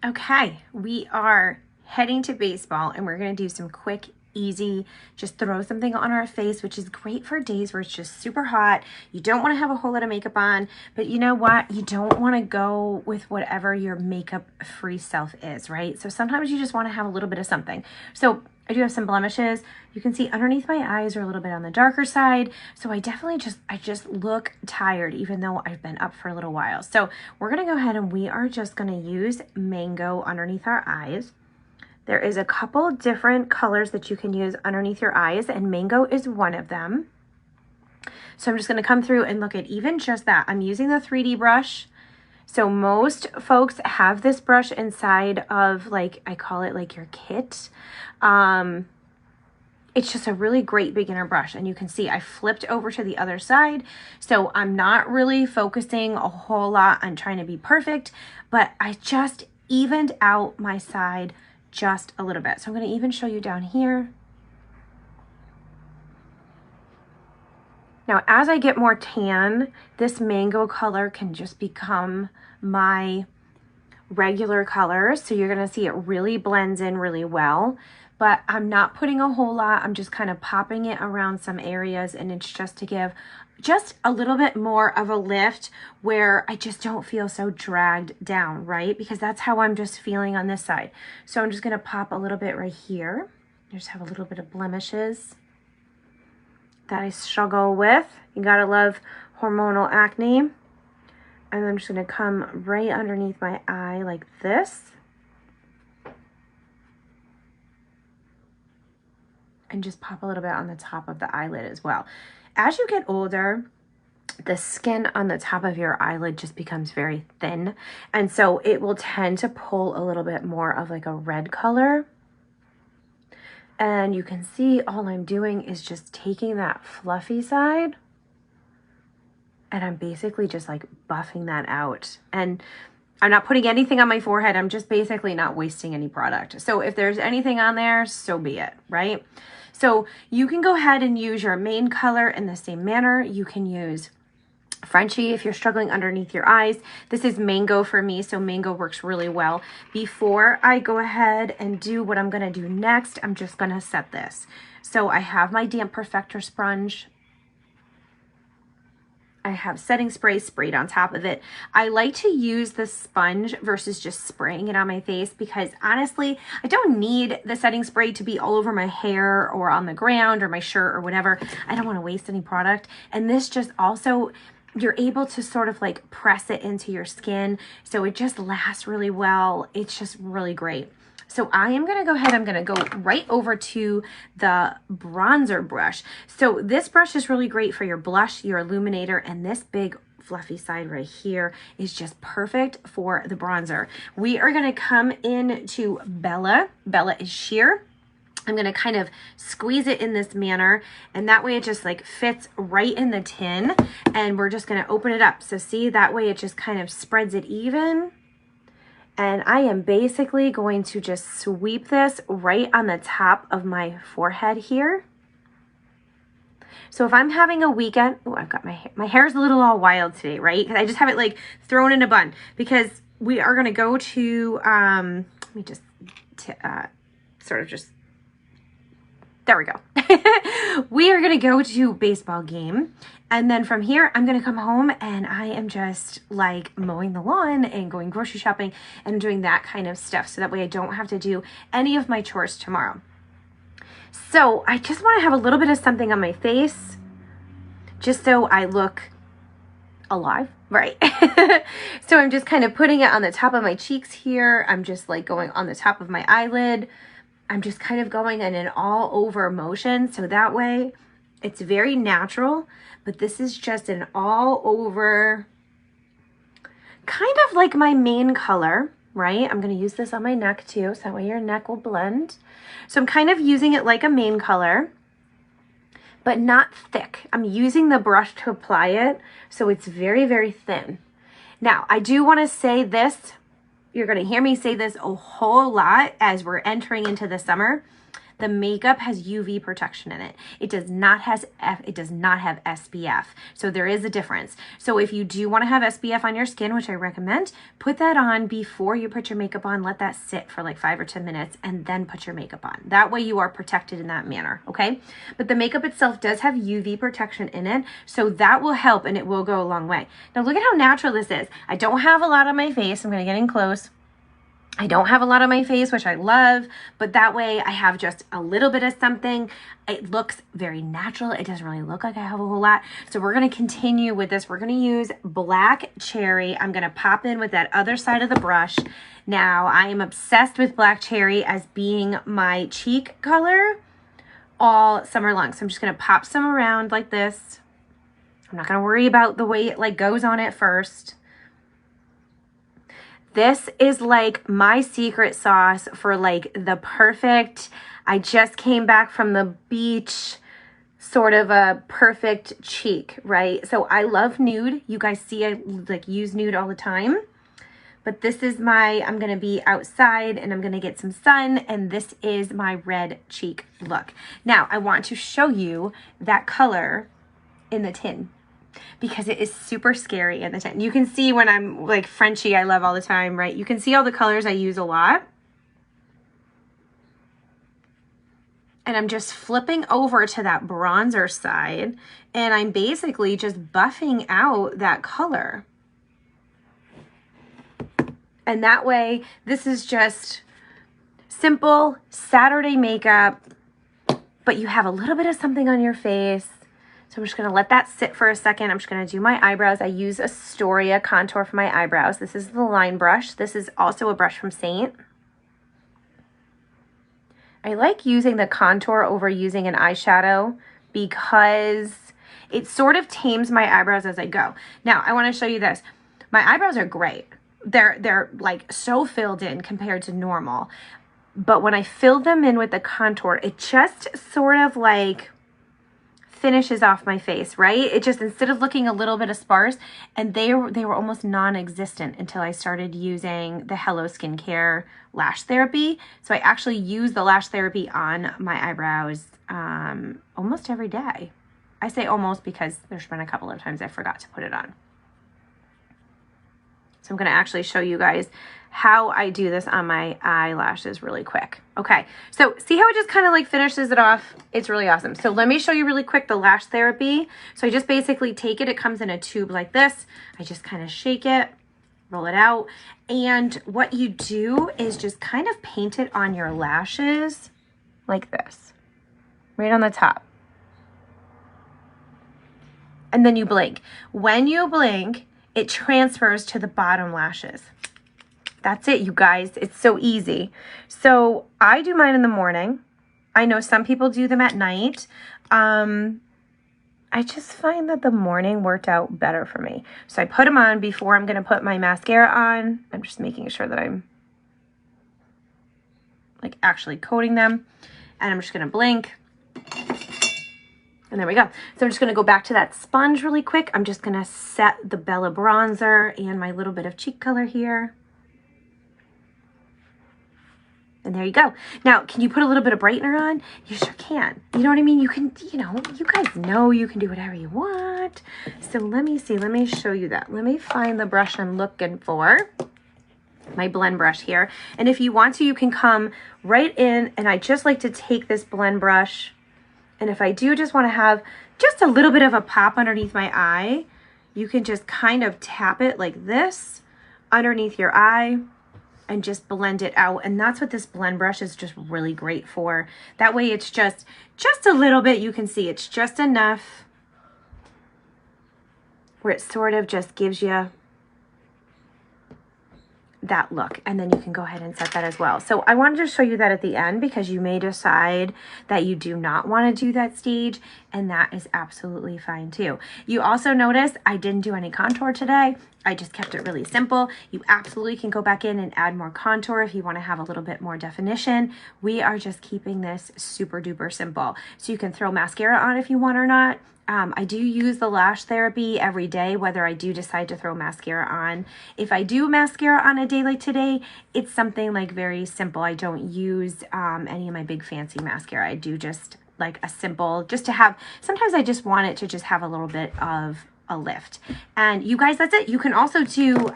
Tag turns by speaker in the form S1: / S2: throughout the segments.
S1: Okay, we are heading to baseball and we're going to do some quick, easy, just throw something on our face, which is great for days where it's just super hot. You don't want to have a whole lot of makeup on, but you know what? You don't want to go with whatever your makeup free self is, right? So sometimes you just want to have a little bit of something. So I do have some blemishes. You can see underneath my eyes are a little bit on the darker side. So I definitely just look tired, even though I've been up for a little while. So we're going to go ahead and we are just going to use Mango underneath our eyes. There is a couple different colors that you can use underneath your eyes, and Mango is one of them. So I'm just going to come through and look at even just that. I'm using the 3D brush. So most folks have this brush inside of, like, I call it like your kit. It's just a really great beginner brush, and you can see I flipped over to the other side. So I'm not really focusing a whole lot on trying to be perfect, but I just evened out my side just a little bit. So I'm going to even show you down here. Now, as I get more tan, this Mango color can just become my regular color. So you're going to see it really blends in really well, but I'm not putting a whole lot. I'm just kind of popping it around some areas, and it's just to give just a little bit more of a lift where I just don't feel so dragged down, right? Because that's how I'm just feeling on this side. So I'm just going to pop a little bit right here. I just have a little bit of blemishes that I struggle with. You gotta love hormonal acne. And I'm just gonna come right underneath my eye like this. And just pop a little bit on the top of the eyelid as well. As you get older, the skin on the top of your eyelid just becomes very thin. And so it will tend to pull a little bit more of like a red color. And you can see all I'm doing is just taking that fluffy side and I'm basically just like buffing that out. And I'm not putting anything on my forehead. I'm just basically not wasting any product. So if there's anything on there, so be it, right? So you can go ahead and use your main color in the same manner. You can use Frenchie if you're struggling underneath your eyes. This is Mango for me, so Mango works really well. Before I go ahead and do what I'm going to do next, I'm just going to set this. So I have my Damp Perfector sponge. I have setting spray sprayed on top of it. I like to use the sponge versus just spraying it on my face because honestly, I don't need the setting spray to be all over my hair or on the ground or my shirt or whatever. I don't want to waste any product. And this just also, you're able to sort of like press it into your skin. So it just lasts really well. It's just really great. So I am going to go ahead, I'm going to go right over to the bronzer brush. So this brush is really great for your blush, your illuminator, and this big fluffy side right here is just perfect for the bronzer. We are going to come into Bella. Bella is sheer. I'm going to kind of squeeze it in this manner, and that way it just like fits right in the tin, and we're just going to open it up. So see, that way it just kind of spreads it even. And I am basically going to just sweep this right on the top of my forehead here. So if I'm having a weekend, oh, I've got my hair's a little all wild today, right? Because I just have it like thrown in a bun because we are going to go to, let me just sort of just, there we go. We are going to go to a baseball game. And then from here, I'm going to come home and I am just like mowing the lawn and going grocery shopping and doing that kind of stuff. So that way I don't have to do any of my chores tomorrow. So I just want to have a little bit of something on my face just so I look alive, right? So I'm just kind of putting it on the top of my cheeks here. I'm just like going on the top of my eyelid. I'm just kind of going in an all over motion. So that way it's very natural, but this is just an all over, kind of like my main color, right? I'm going to use this on my neck too. So that way your neck will blend. So I'm kind of using it like a main color, but not thick. I'm using the brush to apply it. So it's very, very thin. Now I do want to say this. You're going to hear me say this a whole lot as we're entering into the summer. The makeup has UV protection in it. It does not have SPF. So there is a difference. So if you do want to have SPF on your skin, which I recommend, put that on before you put your makeup on. Let that sit for like 5 or 10 minutes and then put your makeup on. That way you are protected in that manner, okay? But the makeup itself does have UV protection in it, so that will help and it will go a long way. Now look at how natural this is. I don't have a lot on my face. I'm going to get in close. I don't have a lot on my face, which I love, but that way I have just a little bit of something. It looks very natural. It doesn't really look like I have a whole lot. So we're going to continue with this. We're going to use Black Cherry. I'm going to pop in with that other side of the brush. Now, I am obsessed with Black Cherry as being my cheek color all summer long. So I'm just going to pop some around like this. I'm not going to worry about the way it like goes on at first. This is like my secret sauce for like the perfect, I just came back from the beach, sort of a perfect cheek, right? So I love nude. You guys see I like use nude all the time. But this is my, I'm going to be outside and I'm going to get some sun, and this is my red cheek look. Now, I want to show you that color in the tin, because it is super scary in the tin. You can see when I'm like Frenchie, I love all the time, right? You can see all the colors I use a lot. And I'm just flipping over to that bronzer side, and I'm basically just buffing out that color. And that way, this is just simple Saturday makeup, but you have a little bit of something on your face. So I'm just going to let that sit for a second. I'm just going to do my eyebrows. I use Astoria contour for my eyebrows. This is the line brush. This is also a brush from Saint. I like using the contour over using an eyeshadow because it sort of tames my eyebrows as I go. Now, I want to show you this. My eyebrows are great. They're like so filled in compared to normal. But when I fill them in with the contour, it just sort of like finishes off my face, right? It just, instead of looking a little bit of sparse, and they were almost non-existent until I started using the Hello Skincare Lash Therapy. So I actually use the Lash Therapy on my eyebrows almost every day. I say almost because there's been a couple of times I forgot to put it on. So I'm going to actually show you guys how I do this on my eyelashes really quick. Okay, so see how it just kind of like finishes it off? It's really awesome. So let me show you really quick the Lash Therapy. So I just basically take it. It comes in a tube like this. I just kind of shake it, roll it out. And what you do is just kind of paint it on your lashes like this, right on the top. And then you blink. When you blink, it transfers to the bottom lashes. That's it, you guys. It's so easy. So I do mine in the morning. I know some people do them at night. I just find that the morning worked out better for me. So I put them on before I'm going to put my mascara on. I'm just making sure that I'm like actually coating them. And I'm just going to blink. And there we go. So I'm just going to go back to that sponge really quick. I'm just going to set the Bella bronzer and my little bit of cheek color here. And there you go. Now, can you put a little bit of brightener on? You sure can. You know what I mean? You can, you know, you guys know you can do whatever you want. So let me see. Let me show you that. Let me find the brush I'm looking for. My blend brush here. And if you want to, you can come right in. And I just like to take this blend brush. And if I do just want to have just a little bit of a pop underneath my eye, you can just kind of tap it like this underneath your eye and just blend it out. And that's what this blend brush is just really great for. That way it's just a little bit, you can see it's just enough where it sort of just gives you that look, and then you can go ahead and set that as well. So I wanted to show you that at the end because you may decide that you do not want to do that stage, and that is absolutely fine too. You also notice I didn't do any contour today. I just kept it really simple. You absolutely can go back in and add more contour if you want to have a little bit more definition. We are just keeping this super duper simple. So you can throw mascara on if you want or not, I do use the Lash Therapy every day, whether I do decide to throw mascara on. If I do mascara on a day like today, it's something like very simple. I don't use any of my big fancy mascara. I do just like a simple, just to have, sometimes I just want it to just have a little bit of a lift. And you guys, that's it. You can also do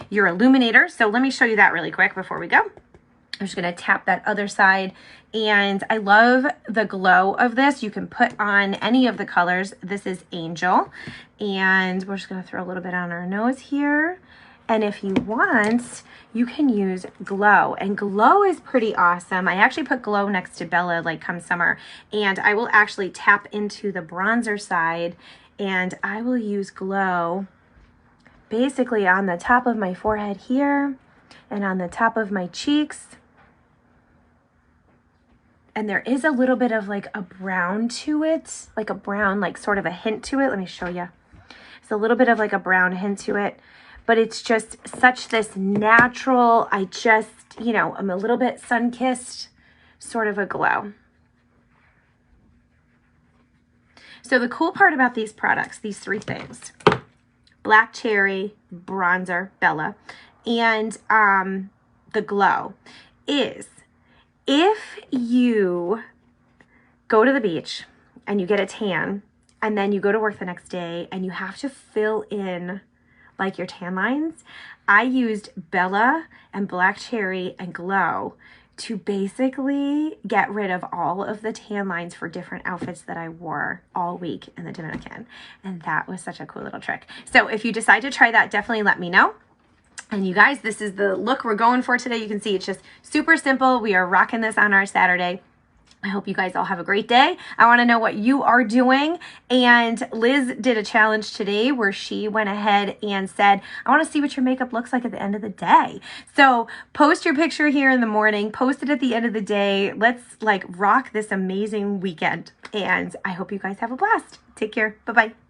S1: your Illuminator. So let me show you that really quick before we go. I'm just going to tap that other side, and I love the glow of this. You can put on any of the colors. This is Angel, and we're just going to throw a little bit on our nose here. And if you want, you can use Glow, and Glow is pretty awesome. I actually put Glow next to Bella like come summer, and I will actually tap into the bronzer side, and I will use Glow basically on the top of my forehead here and on the top of my cheeks. And there is a little bit of like a brown to it, like a brown, like sort of a hint to it. Let me show you. It's a little bit of like a brown hint to it, but it's just such this natural, I just, you know, I'm a little bit sun-kissed, sort of a glow. So the cool part about these products, these three things, Black Cherry, Bronzer, Bella, and the Glow, is if you go to the beach and you get a tan and then you go to work the next day and you have to fill in like your tan lines, I used Bella and Black Cherry and Glow to basically get rid of all of the tan lines for different outfits that I wore all week in the Dominican. And that was such a cool little trick. So if you decide to try that, definitely let me know. And you guys, this is the look we're going for today. You can see it's just super simple. We are rocking this on our Saturday. I hope you guys all have a great day. I want to know what you are doing. And Liz did a challenge today where she went ahead and said, I want to see what your makeup looks like at the end of the day. So post your picture here in the morning, post it at the end of the day. Let's like rock this amazing weekend. And I hope you guys have a blast. Take care. Bye-bye.